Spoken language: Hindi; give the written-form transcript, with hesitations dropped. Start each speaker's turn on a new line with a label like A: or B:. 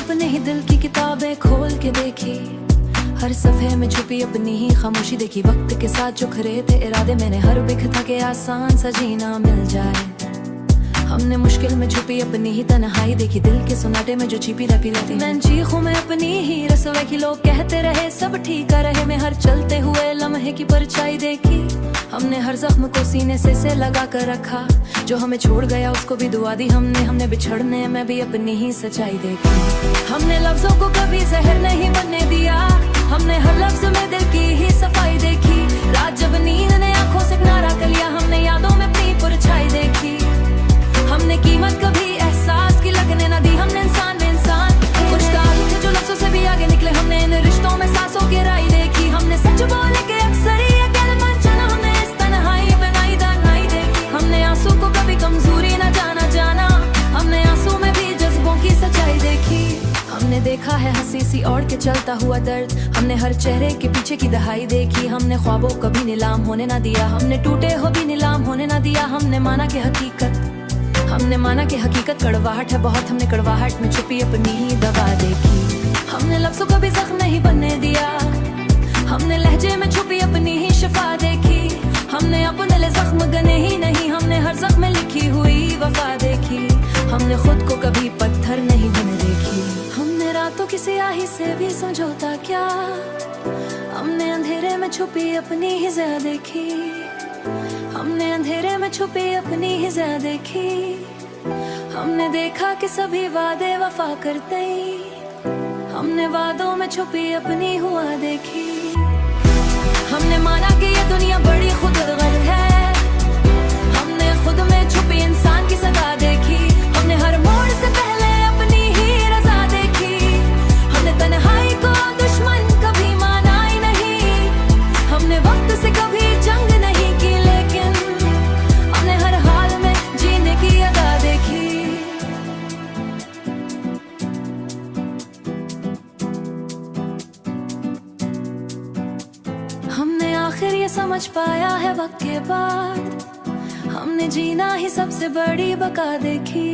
A: अपने ही दिल की किताबें खोल के देखी, हर सफ़े में छुपी अपनी ही खामोशी देखी। वक्त के साथ जो खरे थे इरादे मैंने हर बिख था के आसान सा जीना मिल जाए। हमने मुश्किल में छुपी अपनी ही तन्हाई देखी, दिल के सुनाटे में जो छिपी रखी रहती। मैं चीखूं मैं अपनी ही रसवे की, लोग कहते रहे सब ठीक रहे, मैं हर चलते हुए लम्हे की परछाई देखी। हमने हर जख्म को सीने से लगा कर रखा, जो हमें छोड़ गया उसको भी दुआ दी। हमने बिछड़ने में भी अपनी ही सच्चाई देखी। हमने लफ्जों को कभी जहर नहीं बनने दिया, हमने हर लफ्ज में दिल की ही सफाई देखी। रात जब नींद ने आंखों से किनारा कर लिया, हमने यादों में अपनी परछाई देखी। हमने कीमत कभी एहसास की लगने न दी, हमने इंसान में इंसान कुछ तारीफ थे जो लफ्जों से भी आगे निकले। हमने इन रिश्तों में सांसों की राई देखी, हमने सच बोले के अक्सर ये कलमा चुना, हमने इस तन्हाई बनाई दानाई देखी। हमने आंसू को कभी कमजोरी न जाना, हमने आंसू में भी जज्बों की सच्चाई देखी। हमने देखा है हंसी सी ओढ़ के चलता हुआ दर्द, हमने हर चेहरे के पीछे की दहाई देखी। हमने ख्वाबों कभी नीलाम होने ना दिया, हमने टूटे हो भी नीलाम होने ना दिया। हमने माना कि हकीकत कड़वाहट है बहुत, हमने कड़वाहट में छुपी अपनी ही दवा देखी। हमने लफ्जों को भी जख्म नहीं बनने दिया, हमने लहजे में छुपी अपनी ही शिफा देखी। हमने अपने लिए जख्म गने ही नहीं, हमने हर जख्म में लिखी हुई वफा देखी। हमने खुद को कभी पत्थर नहीं होने देखी, हमने रातों की स्याही से भी समझौता क्या। हमने अंधेरे में छुपी अपनी ही ज़िया देखी, हमने अंधेरे में छुपी अपनी ही ज़िया देखी। हमने देखा कि सभी वादे वफा करते, हमने वादों में छुपी अपनी हुआ देखी। हमने माना कि ये दुनिया बड़ी खुदगर्ज है, हमने खुद में छुपी इंसान की सदा देखी। हमने हर मोड़ से पहले अपनी ही रजा देखी, हमने तन्हाई को दुश्मन कभी माना ही नहीं। हमने वक्त से कभी जंग नहीं की, लेकिन हमने हर हाल में जीने की अदा देखी। हमने आखिर ये समझ पाया है वक्त के बाद, हमने जीना ही सबसे बड़ी बका देखी।